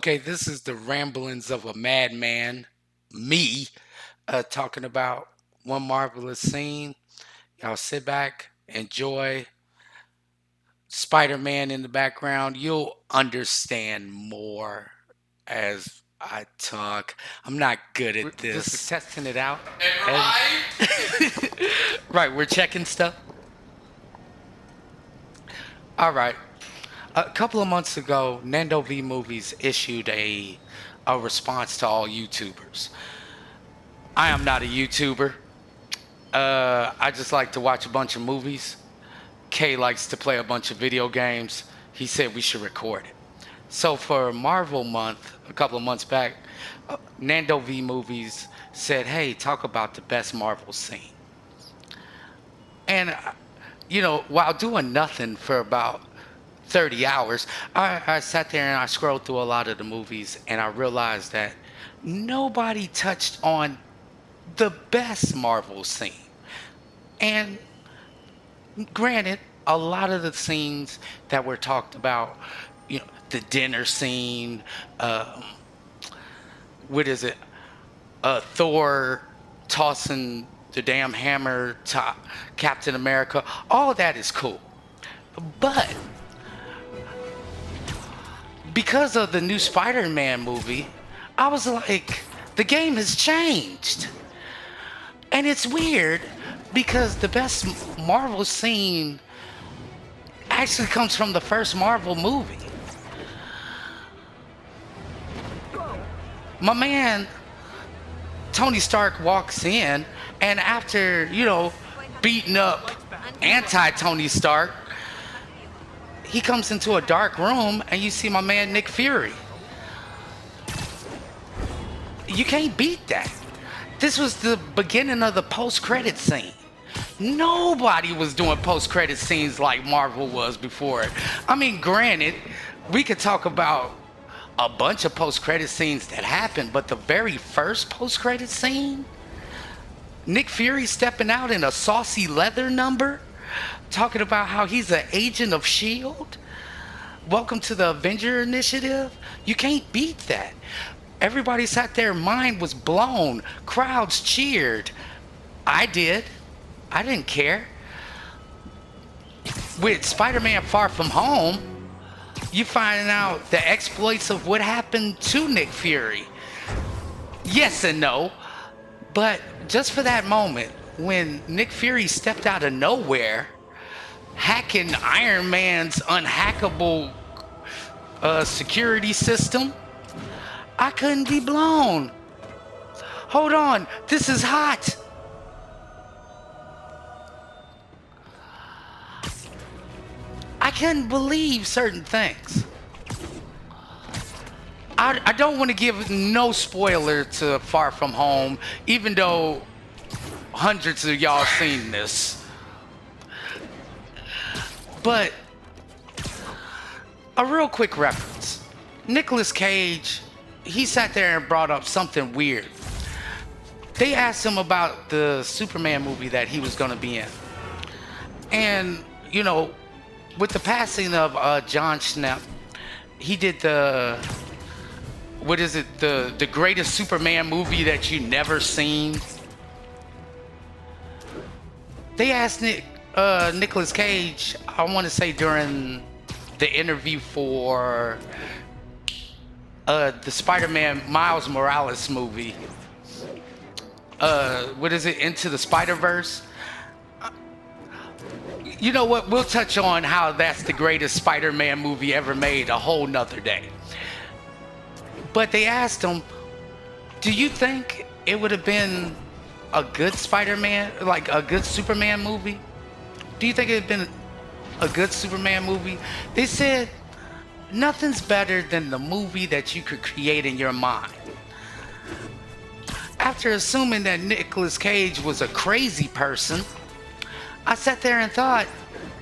Okay, this is the ramblings of a madman, me, talking about one marvelous scene. Y'all sit back, enjoy Spider Man in the background. You'll understand more as I talk. I'm not good at this. Just testing it out. Right, we're checking stuff. All right. A couple of months ago, Nandovmovies issued a response to all YouTubers. I am not a YouTuber. I just like to watch a bunch of movies. Kay likes to play a bunch of video games. He said we should record it. So for Marvel Month, a couple of months back, Nando V Movies said, "Hey, talk about the best Marvel scene." And while doing nothing for about 30 hours, I sat there and I scrolled through a lot of the movies, and I realized that nobody touched on the best Marvel scene. And granted, a lot of the scenes that were talked about, the dinner scene, what is it? Thor tossing the damn hammer to Captain America, all that is cool. But because of the new Spider-Man movie, I was like, the game has changed. And it's weird because the best Marvel scene actually comes from the first Marvel movie. My man, Tony Stark, walks in, and after, beating up anti-Tony Stark, he comes into a dark room, and you see my man Nick Fury. You can't beat that. This was the beginning of the post-credit scene. Nobody was doing post-credit scenes like Marvel was before it. I mean, granted, we could talk about a bunch of post-credit scenes that happened, but the very first post-credit scene, Nick Fury stepping out in a saucy leather number, talking about how he's an agent of S.H.I.E.L.D. Welcome to the Avenger Initiative. You can't beat that. Everybody sat there, mind was blown. Crowds cheered. I did. I didn't care. With Spider-Man Far From Home, you find out the exploits of what happened to Nick Fury. Yes and no. But just for that moment, when Nick Fury stepped out of nowhere, hacking Iron Man's unhackable security system, I couldn't be blown. Hold on, this is hot. I couldn't believe certain things. I don't want to give no spoiler to Far From Home, even though hundreds of y'all seen this. But a real quick reference. Nicolas Cage, he sat there and brought up something weird. They asked him about the Superman movie that he was going to be in. And, with the passing of John Schnepp, he did the greatest Superman movie that you never seen. They asked Nicolas Cage, I want to say during the interview for the Spider-Man Miles Morales movie, Into the Spider-Verse? You know what? We'll touch on how that's the greatest Spider-Man movie ever made a whole nother day. But they asked him, do you think it would have been a good Spider-Man, like a good Superman movie? Do you think it would have been a good Superman movie? They said, nothing's better than the movie that you could create in your mind. After assuming that Nicolas Cage was a crazy person, I sat there and thought,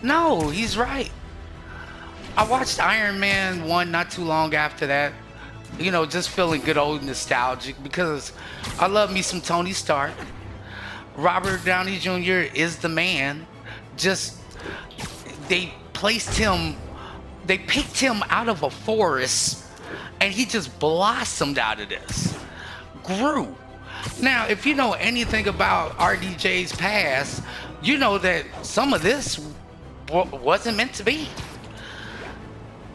no, he's right. I watched Iron Man 1 not too long after that. Just feeling good old nostalgic because I love me some Tony Stark. Robert Downey Jr. is the man. They picked him out of a forest and he just blossomed out of this, grew. Now, if you know anything about RDJ's past, you know that some of this wasn't meant to be.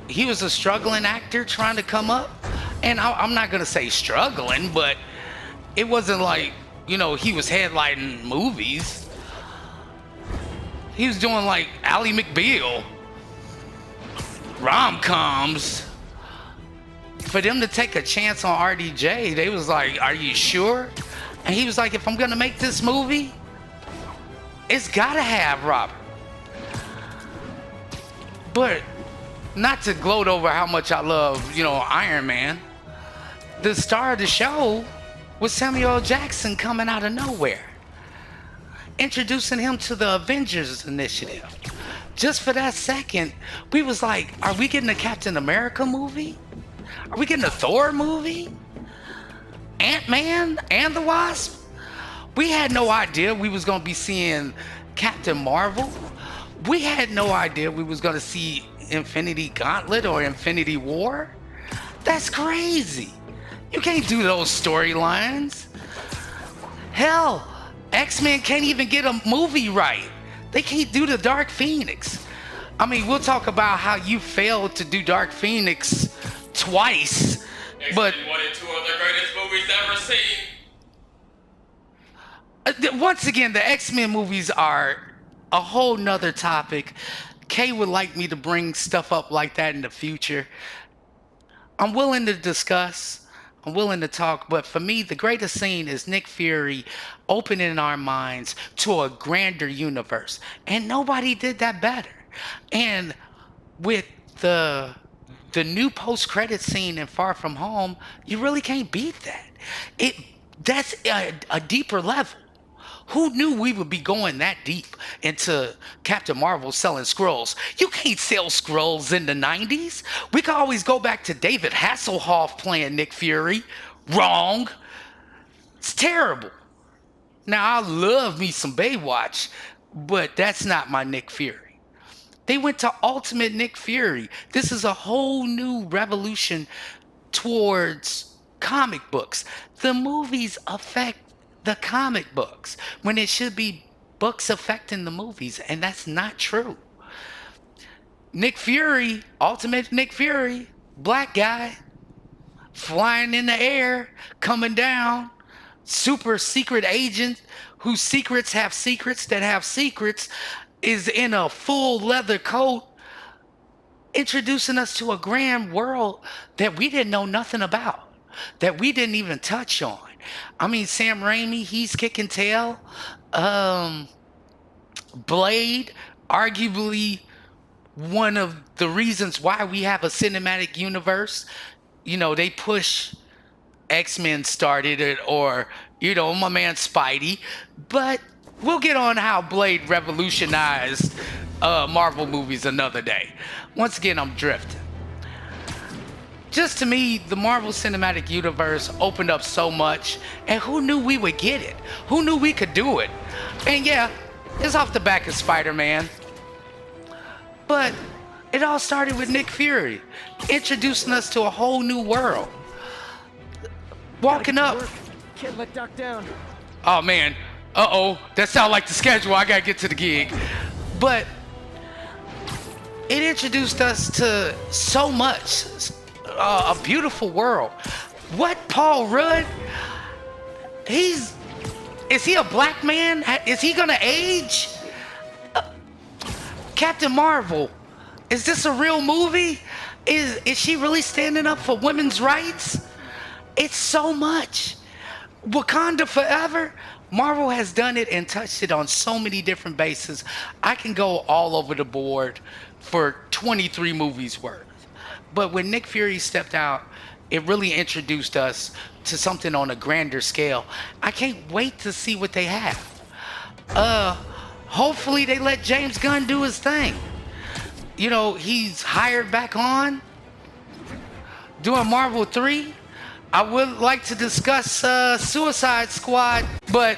He was a struggling actor trying to come up, and I'm not gonna say struggling, but it wasn't like, you know, he was headlining movies. He was doing like Ally McBeal, rom-coms. For them to take a chance on RDJ, they was like, "Are you sure?" And he was like, "If I'm gonna make this movie, it's gotta have Robert." But not to gloat over how much I love, you know, Iron Man, the star of the show was Samuel L. Jackson coming out of nowhere, introducing him to the Avengers initiative. Just for that second, we was like, are we getting a Captain America movie? Are we getting a Thor movie? Ant-Man and the Wasp? We had no idea we was gonna be seeing Captain Marvel. We had no idea we was gonna see Infinity Gauntlet or Infinity War. That's crazy. You can't do those storylines. Hell, X-Men can't even get a movie right. They can't do the Dark Phoenix. I mean, we'll talk about how you failed to do Dark Phoenix twice, but X-Men 1 and 2 are the greatest movies ever seen. Once again, the X-Men movies are a whole nother topic. Kay would like me to bring stuff up like that in the future. I'm willing to discuss. I'm willing to talk, but for me, the greatest scene is Nick Fury opening our minds to a grander universe. And nobody did that better. And with the new post-credit scene in Far From Home, you really can't beat that. That's a deeper level. Who knew we would be going that deep into Captain Marvel selling scrolls? You can't sell scrolls in the 90s. We can always go back to David Hasselhoff playing Nick Fury. Wrong. It's terrible. Now, I love me some Baywatch, but that's not my Nick Fury. They went to Ultimate Nick Fury. This is a whole new revolution towards comic books. The movies affect the comic books when it should be books affecting the movies, and that's not true. Nick Fury, Ultimate Nick Fury, black guy, flying in the air, coming down, super secret agent whose secrets have secrets that have secrets, is in a full leather coat, introducing us to a grand world that we didn't know nothing about, that we didn't even touch on. I mean, Sam Raimi, he's kicking tail. Blade, arguably one of the reasons why we have a cinematic universe. You know, they push X-Men started it, or, you know, my man Spidey. But we'll get on how Blade revolutionized Marvel movies another day. Once again, I'm drifting. Just to me, the Marvel Cinematic Universe opened up so much, and who knew we would get it? Who knew we could do it? And yeah, it's off the back of Spider-Man. But it all started with Nick Fury, introducing us to a whole new world. Walking up. Can't let Doc down. Oh man, uh-oh, that sounds like the schedule. I gotta get to the gig. But it introduced us to so much. A beautiful world. What, Paul Rudd? Is he a black man? Is he gonna age? Captain Marvel, is this a real movie? Is she really standing up for women's rights? It's so much. Wakanda Forever. Marvel has done it and touched it on so many different bases. I can go all over the board for 23 movies worth. But when Nick Fury stepped out, it really introduced us to something on a grander scale. I can't wait to see what they have. Hopefully they let James Gunn do his thing. You know, he's hired back on doing Marvel 3. I would like to discuss Suicide Squad, but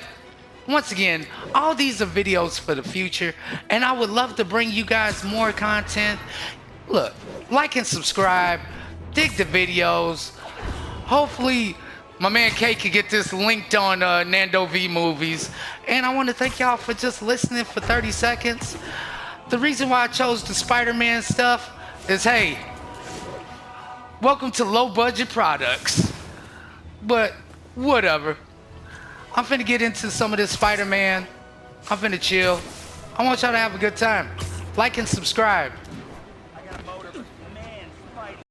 once again, all these are videos for the future, and I would love to bring you guys more content. Look, like and subscribe. dig the videos. Hopefully, my man K can get this linked on Nando V Movies. And I want to thank y'all for just listening for 30 seconds. The reason why I chose the Spider-Man stuff is, hey, welcome to low budget products. But whatever. I'm finna get into some of this Spider-Man. I'm finna chill. I want y'all to have a good time. Like and subscribe.